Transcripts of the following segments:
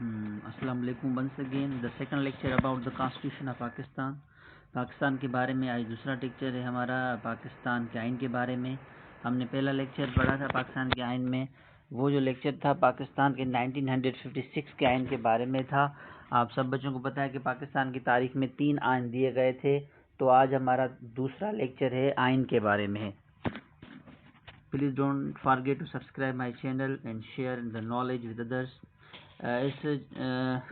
अस्सलाम वालेकुम once again the second lecture about the constitution of Pakistan. Pakistan के बारे में आज दूसरा लेक्चर है हमारा पाकिस्तान के आइन के बारे में। हमने पहला लेक्चर पढ़ा था पाकिस्तान के आइन में, वो जो लेक्चर था पाकिस्तान के 1956 के आइन के बारे में था। आप सब बच्चों को पता है कि पाकिस्तान की तारीख में 3 आइन दिए गए थे, तो आज हमारा दूसरा लेक्चर है आइन के बारे में। Please don't forget to subscribe my channel and share the knowledge with others. इस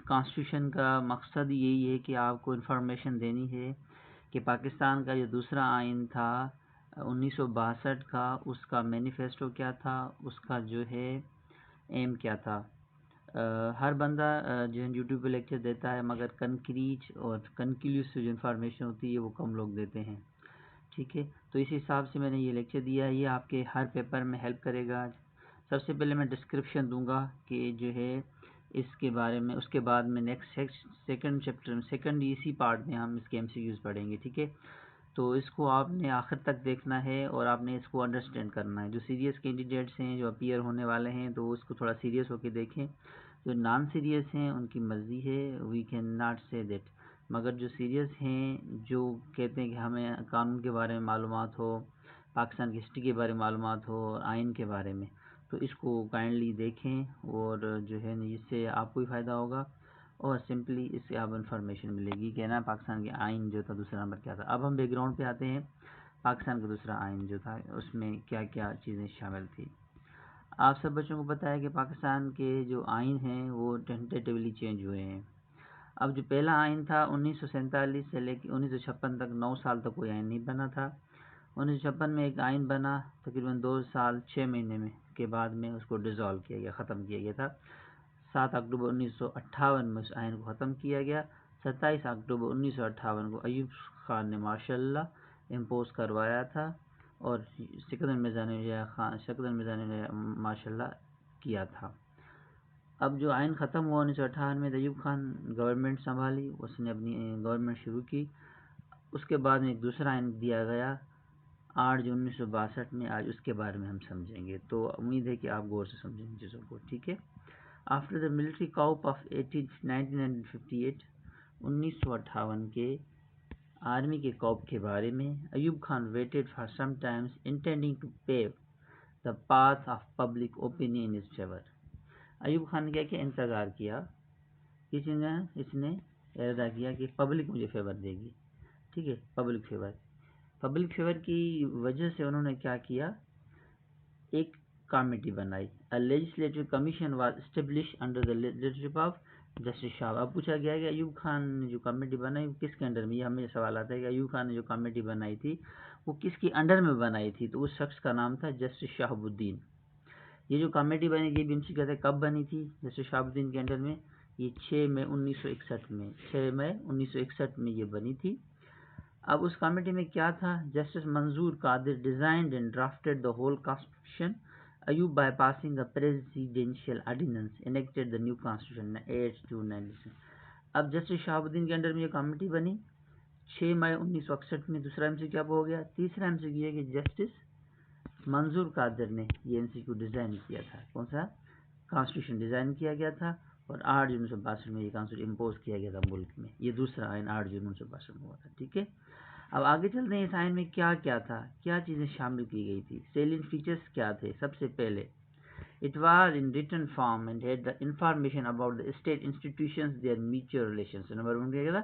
कॉन्स्टिट्यूशन का मकसद यही है कि आपको इन्फॉर्मेशन देनी है कि पाकिस्तान का जो दूसरा आइन था 1962 का, उसका मैनिफेस्टो क्या था, उसका जो है एम क्या था। हर बंदा जो है यूट्यूब पे लेक्चर देता है, मगर कंक्रीट और कंक्लूसिव जो इन्फॉर्मेशन होती है वो कम लोग देते हैं। ठीक है, तो इस हिसाब से मैंने ये लेक्चर दिया है, ये आपके हर पेपर में हेल्प करेगा। सबसे पहले मैं डिस्क्रिप्शन दूंगा कि जो है इसके बारे में, उसके बाद में नेक्स्ट सेकंड चैप्टर में, सेकंड इसी पार्ट में हम इसके एमसीक्यूज पढ़ेंगे। ठीक है, तो इसको आपने आखिर तक देखना है और आपने इसको अंडरस्टैंड करना है। जो सीरियस कैंडिडेट्स हैं, जो अपीयर होने वाले हैं, तो उसको थोड़ा सीरियस होकर देखें। जो नॉन सीरियस हैं उनकी मर्ज़ी है, we can not say that. मगर जो सीरियस हैं, जो कहते हैं कि हमें कानून के बारे में मालूमात हो, पाकिस्तान की हिस्ट्री के बारे में मालूमात हो, आइन के बारे में, तो इसको काइंडली देखें और जो है इससे आपको भी फ़ायदा होगा और सिंपली इससे आप इन्फॉर्मेशन मिलेगी कि ना पाकिस्तान के आइन जो था दूसरा नंबर क्या था। अब हम बैकग्राउंड पे आते हैं, पाकिस्तान का दूसरा आइन जो था उसमें क्या क्या चीज़ें शामिल थी। आप सब बच्चों को पता है कि पाकिस्तान के जो आइन हैं वो टेंटेटिवली चेंज हुए हैं। अब जो पहला आइन था 1947 से लेकर 1956 तक, 9 साल तक कोई आइन नहीं बना था। 1956 में एक आइन बना, तकरीबन 2 साल 6 महीने में के बाद में उसको डिज़ोल्व किया गया, ख़त्म किया गया था। 7 अक्टूबर 1958 में उस आइन को ख़त्म किया गया। 27 अक्टूबर 1958 को अयूब खान ने माशाल्लाह इम्पोज करवाया था और सिकंदर मिर्ज़ा ने माशाल्लाह किया था। अब जो आइन ख़त्म हुआ 1958 में, अयूब खान गवर्नमेंट संभाली, उसने अपनी गवर्नमेंट शुरू की। उसके बाद में एक दूसरा आइन दिया गया 8 जून 1962 में। आज उसके बारे में हम समझेंगे, तो उम्मीद है कि आप गौर से समझेंगे चीज़ों को। ठीक है, after the military coup of 1958 1958 के आर्मी के कॉप के बारे में Ayub Khan waited for some times intending to pave the path of public opinion in his favour. Ayub Khan ने क्या किया, इंतज़ार किया, इसने इरादा किया कि पब्लिक मुझे फेवर देगी। ठीक है, पब्लिक फेवर की वजह से उन्होंने क्या किया, एक कमेटी बनाई। A legislative commission was establish under the leadership of justice Shah. अब पूछा गया कि अयूब खान ने जो कमेटी बनाई वो किसके अंडर में, ये हमें सवाल आता है कि अयूब खान ने जो कमेटी बनाई थी वो किसके अंडर में बनाई थी, तो उस शख्स का नाम था जस्टिस शहाबुद्दीन। ये जो कमेटी बनी, ये भी उनसे कहते हैं कब बनी थी, जस्टिस शहाबुद्दीन के अंडर में, ये 6 मई 1961 में ये बनी थी। अब उस कमेटी में क्या था, Justice Manzur Qadir designed and drafted the whole constitution Ayub by passing a presidential ordinance enacted the new constitution 8 June 19। अब जस्टिस शहाबुद्दीन के अंडर में ये कमेटी बनी 6 मई 1961 में। दूसरा एमसीक्यू क्या हो गया, तीसरा एमसीक्यू है कि जस्टिस मंजूर कादिर ने ये एमसीक्यू डिज़ाइन किया था, कौन सा कॉन्स्टिट्यूशन डिज़ाइन किया गया था, और 8 जून 1962 में ये कॉन्स्टिट्यूशन इम्पोज किया गया था मुल्क में। ये दूसरा आइन 8 जून 1962 में हुआ था। ठीक है, अब आगे चलते हैं, इस आइन में क्या क्या था, क्या चीज़ें शामिल की गई थी, सेलियंट फीचर्स क्या थे। सबसे पहले it was in written form and had the information about the state institutions their mutual relations. Number 1 क्या था,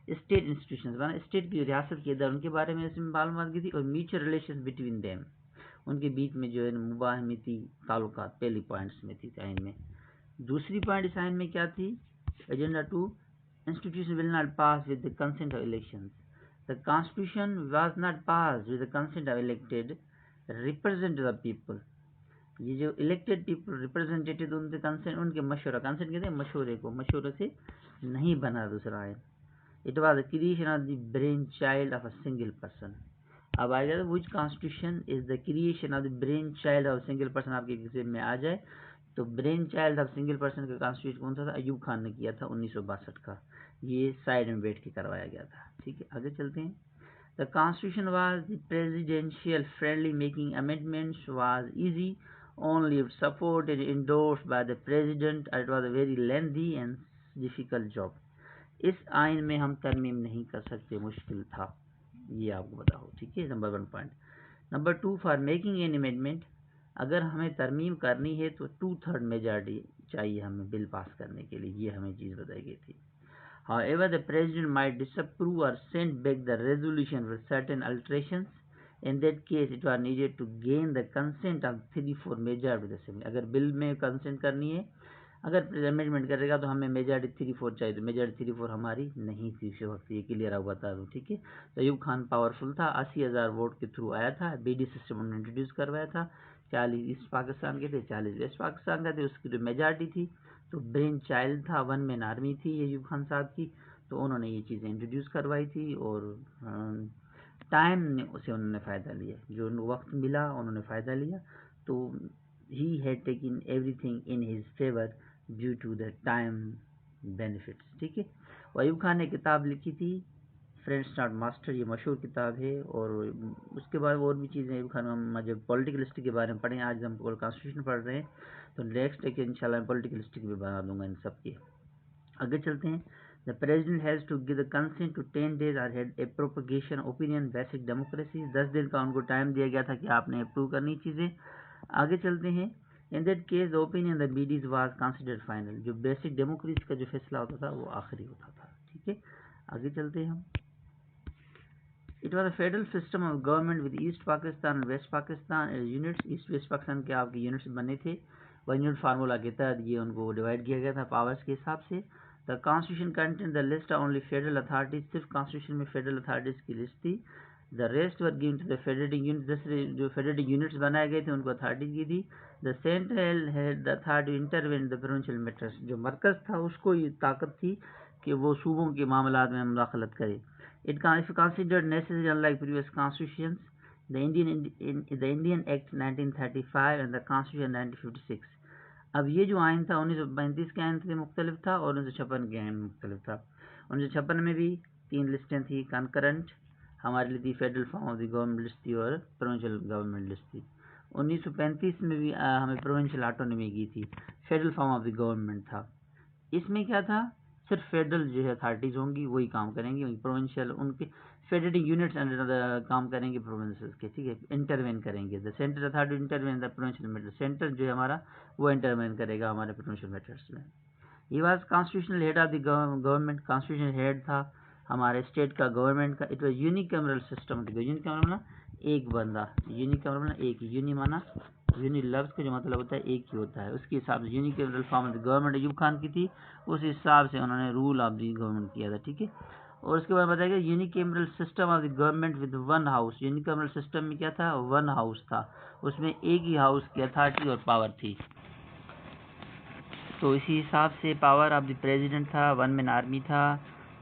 स्टेट इंस्टीट्यूशंस, माना स्टेट की रियासत के इधर उनके बारे में इसमें मालूमात की थी, और म्यूचुअल रिलेशंस बिटवीन देम, उनके बीच में जो है मुबाहमती ताल्लुकात पहली पॉइंट्स में थी आइन में। दूसरी पॉइंट इस आइन में क्या थी, agenda 2, institution will not pass with the consent of elections. The constitution was not pass with the consent of elected representative of people. ये जो इलेक्टेड पीपल रिप्रेजेंटेटिव उनके कंसेंट, उनके मशवरा, कंसेंट कहते हैं मशवरे को, मशवरे से नहीं बना दूसरा आइन। It was the creation of the brain child of a single person. अब आएगा which constitution is the creation of the brain child of single person, आपके किसी में आ जाए तो brain child of single person का कॉन्स्टिट्यूशन कौन सा था, अयूब खान ने किया था 1962 का। ये साइड में बैठ के करवाया गया था। ठीक है, आगे चलते हैं। The constitution was the presidential friendly, making amendments was easy only if support is endorsed by the president. It was a very lengthy and difficult job. इस आइन में हम तरमीम नहीं कर सकते, मुश्किल था, ये आपको पता हो, ठीक है। Number 1 point. Number 2, for making an amendment, अगर हमें तरमीम करनी है तो 2/3 मेजॉरिटी चाहिए हमें बिल पास करने के लिए, ये हमें चीज़ बताई गई थी। However, the president might disapprove or send back the resolution with certain alterations. In that case, it was needed to gain the consent of 3/4 majority of the assembly. अगर बिल में कंसेंट करनी है, अगर अमेंडमेंट करेगा तो हमें majority 3/4 चाहिए, तो मेजॉरिटी 3/4 हमारी नहीं थी उस वक्त, ये क्लियर आपको बता दूँ, ठीक है। तो अयूब खान पावरफुल था, 80,000 वोट के थ्रू आया था, बीडी सिस्टम उन्होंने इंट्रोड्यूस करवाया था। 40 ईस्ट पाकिस्तान के थे, 40 वेस्ट पाकिस्तान के थे, उसकी जो मेजॉरिटी थी तो ब्रेन चाइल्ड था, 1 मैन आर्मी थी अयूब खान साहब की, तो उन्होंने ये चीज़ें इंट्रोड्यूस करवाई थी और टाइम ने उसे उन्होंने फ़ायदा लिया, जो उनको वक्त मिला उन्होंने फ़ायदा लिया। तो he had taken everything in his favour due to the time benefits, ठीक है। अयूब खान ने किताब लिखी थी फ्रेंड्स नॉट मास्टर, ये मशहूर किताब है। और उसके बाद और भी चीज़ें अयूब खान, हम जब पॉलिटिकल हिस्ट्री के बारे में पढ़ें, आज हम कॉन्स्टिट्यूशन पढ़ रहे हैं तो नेक्स्ट एक इंशाल्लाह मैं पॉलिटिकल हिस्ट्री भी बना दूंगा इन सब के। आगे चलते हैं। The president has to give the consent to 10 days और had a propagation opinion basic democracy, 10 दिन का उनको टाइम दिया गया था कि आपने अप्रूव करनी चीज़ें। आगे चलते हैं। In that case the opinion the bidis was considered final, जो बेसिक डेमोक्रेसी का जो फैसला होता था वो आखिरी होता था, ठीक है। आगे चलते हैं हम। It was a federal system of government with East Pakistan और West Pakistan units, East West Pakistan के आपके यूनिट्स बने थे, 1 यूनिट फार्मूला के तहत ये उनको डिवाइड किया गया था पावर्स के हिसाब से। The constitution content the list of only federal authorities, सिर्फ कॉन्स्टिट्यूशन में फेडरल अथॉरिटीज की लिस्ट थी। The rest were given to the federating unit, दूसरे जो फेडरेटिंग यूनिट्स बनाए गए थे उनको अथॉरिटी दी थी। The central had the authority intervene the provincial matters, जो मरकज़ था उसको ये ताकत थी कि वो सूबों के मामलात में मुदाखलत करे। It considered necessary, unlike previous constitutions, the Indian Act 1935 and the Constitution 1956. अब ये जो आइन था 1935 के आइन से मुख्तलिफ था और 1956 के आइन मुख्तलिफ था। 1956 में भी 3 लिस्टें थी, कंकरेंट हमारे लिए थी, federal form of the government list थी और प्रोविंशियल गवर्नमेंट लिस्ट थी। 1935 में भी हमें प्रोविंशियल ऑटोनॉमी की थी, federal form of the government था। इसमें क्या था, सिर्फ फेडरल जो है अथॉरिटीज़ होंगी वही काम करेंगी, प्रोविंशियल उनके फेडरेटिंग यूनिट्स अंडर काम करेंगे प्रोविंसेस के, ठीक है, इंटरवेन करेंगे। The central authority intervene the provincial matters, centre जो है हमारा वो इंटरवेन करेगा हमारे प्रोविंशियल मैटर्स में। He was constitutional head of the government, constitutional head था हमारे स्टेट का, गवर्नमेंट का। It was unicameral system, unicameral माना एक बंदा, यूनिकैमरल माना एक, यूनि माना यूनि लफ्ज़ का जो मतलब होता है एक ही होता है, उसके हिसाब से unicameral form of the government Ayub Khan की थी, उस हिसाब से उन्होंने रूल ऑफ द गवर्नमेंट किया था, ठीक है। और उसके बाद बताया गया unicameral system of the government with 1 house, unicameral system में क्या था, 1 हाउस था, उसमें एक ही हाउस की अथॉरिटी और पावर थी। तो इसी हिसाब से पावर ऑफ द प्रेसिडेंट था, 1 मैन आर्मी था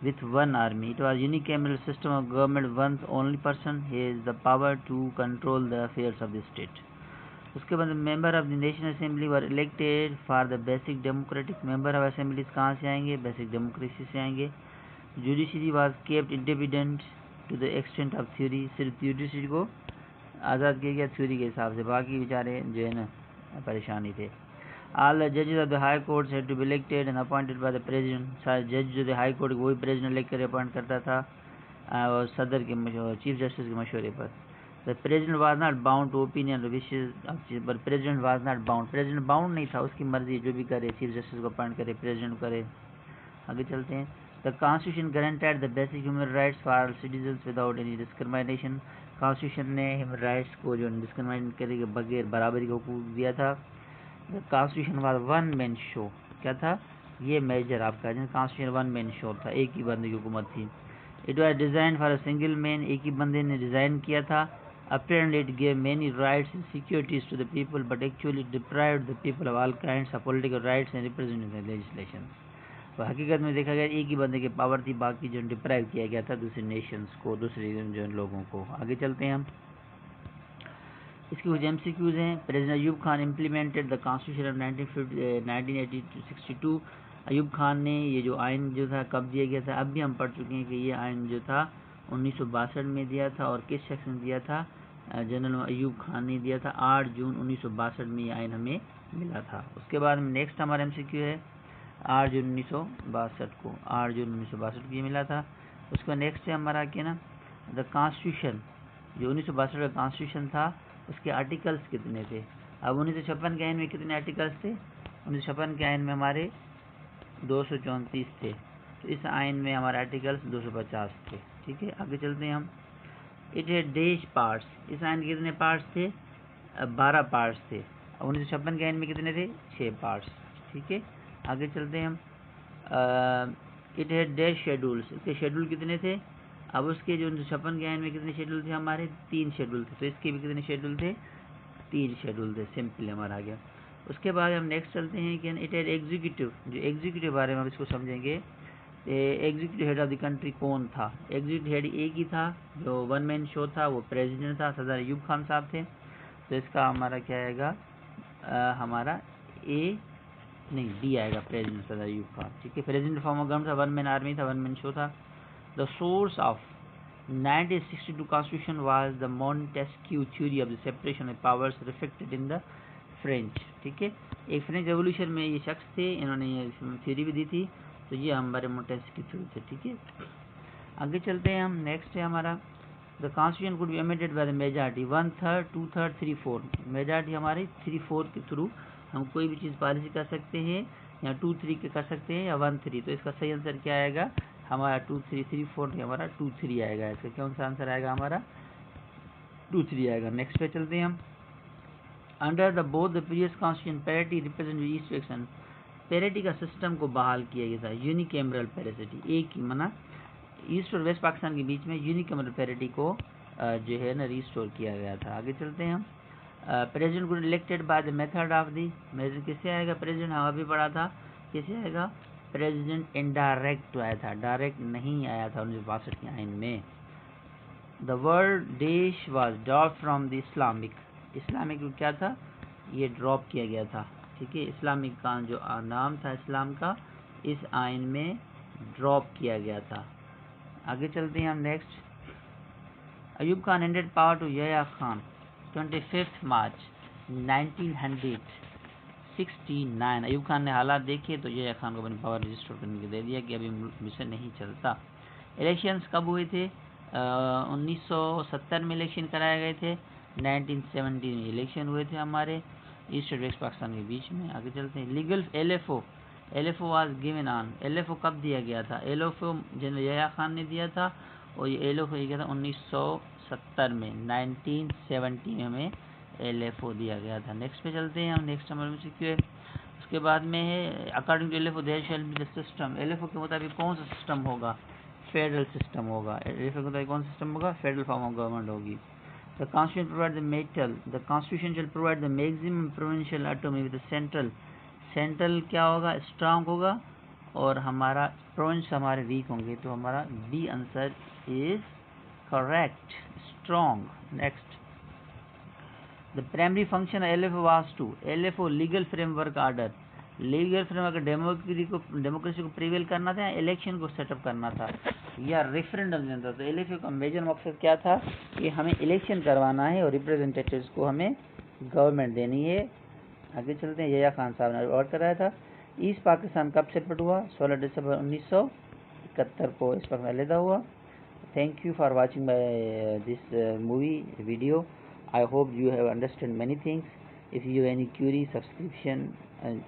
with 1 army. It was unicameral system of government, one only person has the power to control the affairs of the state. उसके बाद member of the national assembly were elected for the basic democratic, member of assemblies कहाँ से आएंगे, basic democracy से आएंगे। Judiciary was kept independent to the extent of theory, सिर्फ judiciary को आज़ाद किया गया थ्योरी के हिसाब से, बाकी बेचारे जो है ना परेशानी थे। All the judges of the high courts had to be elected and appointed by the president. सारे जज जो थे हाई कोर्ट वही प्रेसिडेंट इलेक्ट कर अपॉइंट करता था और सदर के चीफ जस्टिस के मशवरे पर। The president was not bound to opinion wishes, पर president was not bound, president bound नहीं था, उसकी मर्जी जो भी करे, चीफ जस्टिस को अपॉइंट करे, प्रेसिडेंट करे। आगे चलते हैं। The constitution guaranteed the basic human rights for all citizens without any discrimination, constitution ने ह्यूमन राइट्स को जो डिस्क्रिमिनेट करे के बगैर बराबरी का हुकूक दिया था। The constitution was 1 man show, क्या था ये मेजर आपका, कॉन्स्टिट्यूशन 1 मैन शो था, एक ही बंदे की हुकूमत थी। It was design for a single man, एक ही बंदे ने डिज़ाइन किया था। Apparently it gave many rights and securities to the people, but actually deprived the people of all kinds of political rights and representative legislation. तो हकीकत में देखा गया एक ही बंदे की पावर थी, बाकी जो डिप्राइव किया गया था दूसरे नेशंस को, दूसरे जो लोगों को। आगे चलते हैं हम। इसके कुछ MCQs हैं। President Ayub Khan implemented the constitution of 1982। Ayub Khan ने ये जो आइन जो था कब दिया गया था, अब भी हम पढ़ चुके हैं कि ये आइन जो था 1962 में दिया था, और किस शख्स ने दिया था, जनरल अयूब खान ने दिया था। 8 जून 1962 में ये आइन हमें मिला था। उसके बाद में नेक्स्ट हमारा MCQ है 8 जून 1962 को, 8 जून 1962 को ये मिला था। उसके बाद नेक्स्ट है हमारा क्या ना, द कॉन्स्टिट्यूशन, जो 1962 का कॉन्स्टिट्यूशन था उसके आर्टिकल्स कितने थे। अब 1956 के आइन में कितने आर्टिकल्स थे, 1956 के आइन में हमारे 234 थे, तो इस आइन में हमारे आर्टिकल्स 250 थे। ठीक है, आगे चलते हैं हम। इट है डैश पार्ट्स, इस आइन के कितने पार्ट्स थे, 12 पार्ट्स थे। 1956 के आइन में कितने थे, 6 पार्ट्स। ठीक है, आगे चलते हैं हम। इट है डैश शेड्यूल्स, इसके शेड्यूल कितने थे। अब उसके जो 1956 के आइन में कितने शेड्यूल थे हमारे, 3 शेड्यूल थे, तो इसके भी कितने शेड्यूल थे, 3 शेड्यूल थे। सिंपल हमारा आ गया। उसके बाद हम नेक्स्ट चलते हैं कि इट है एग्जीक्यूटिव, जो एग्जीक्यूटिव बारे में हम इसको समझेंगे। Executive head of the country कौन था, एग्जीक्यूटिव हेड एक ही था, जो 1 मैन शो था, वो प्रेसिडेंट था, सदर अयूब खान साहब थे। तो इसका हमारा क्या आएगा, हमारा डी आएगा, प्रेसिडेंट सदर अयूब खान। ठीक है, प्रेसिडेंट फॉर्म ऑफ गवर्नमेंट था, 1 मैन आर्मी था, 1 मैन शो था। The source of 1962 constitution was the Montesquieu theory of the separation of powers reflected in the French. ठीक है, एक फ्रेंच रेवोल्यूशन में ये शख्स थे, इन्होंने ये थ्योरी भी दी थी, तो ये हमारे मॉन्टेस्क्यू थ्योरी थे। ठीक है, आगे चलते हैं हम। नेक्स्ट है हमारा the constitution could be amended by the majority 1/3, 2/3, 3/4। Majority हमारी 3/4 के थ्रू हम कोई भी चीज़ पॉलिसी कर सकते हैं, या 2/3 के कर सकते हैं, या 1/3। तो इसका सही आंसर क्या आएगा हमारा 2/3, 3/4 हमारा 2/3 आएगा। इसका कौन सा आंसर आएगा हमारा 2/3 आएगा। नेक्स्ट पे चलते हैं हम। Under the both the previous constitution parity represent east action, parity का सिस्टम को बहाल किया गया था, यूनिकैमरल पैरिटी, एक ही मना ईस्ट और वेस्ट पाकिस्तान के बीच में यूनिकैमरल पैरिटी को जो है ना रिस्टोर किया गया था। आगे चलते हैं हम। प्रेसिडेंट को elected by the method of the, method किससे आएगा, प्रेसिडेंट हम अभी पढ़ा था, किससे आएगा, प्रेसिडेंट इनडायरेक्ट आया था, डायरेक्ट नहीं आया था 1962 के आइन में। द वर्ड देश was drop from the Islamic, Islamic क्या था, ये ड्रॉप किया गया था। ठीक है, इस्लामिक का जो नाम था इस्लाम का, इस आइन में ड्रॉप किया गया था। आगे चलते हैं हम। Next, Ayub Khan handed power to Yahya Khan 25 March 1969। Ayub Khan ने हालात देखे तो यहया खान को अपनी पावर रजिस्टर करने के दे दिया कि अभी मिशन नहीं चलता। इलेक्शंस कब हुए थे, 1970 में इलेक्शन कराए गए थे, 1970 में इलेक्शन हुए थे हमारे ईस्ट और वेस्ट पाकिस्तान के बीच में। आगे चलते हैं। Legal LFO was given on, LFO कब दिया गया था, LFO जनरल यहया खान ने दिया था, और ये LFO दिया था 1970 में, 1970 में हमें LFO दिया गया था। नेक्स्ट पे चलते हैं हम। नेक्स्ट हमारे MCQ है, उसके बाद में है according to LFO there shall be the system, LFO के मुताबिक कौन सा सिस्टम होगा, फेडरल सिस्टम होगा। LFO के मुताबिक कौन सा सिस्टम होगा, फेडरल फॉर्म ऑफ गवर्नमेंट होगी। The Constitution provides the metal. The Constitution shall provide the maximum provincial autonomy with the central क्या होगा, स्ट्रांग होगा, और हमारा प्रोविंस हमारे वीक होंगे। तो हमारा B answer is correct, strong. Next, the primary function LFO was to, LFO legal framework order, legal framework democracy को प्रिवेल करना था, इलेक्शन को सेटअप करना था, या रेफरेंडम देना था। तो LFO का मेजर मकसद क्या था कि हमें इलेक्शन करवाना है और रिप्रेजेंटेटिव्स को हमें गवर्नमेंट देनी है। आगे चलते हैं। यहया खान साहब ने ऑर्डर कराया था। ईस्ट पाकिस्तान कब सेपरेट हुआ, 16 दिसंबर 1971 को इस पर अलहदा हुआ। Thank you for watching this movie video. I hope you have understood many things. If you have any query, subscription,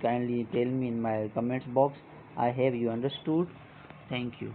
kindly tell me in my comments box. I have you understood. Thank you.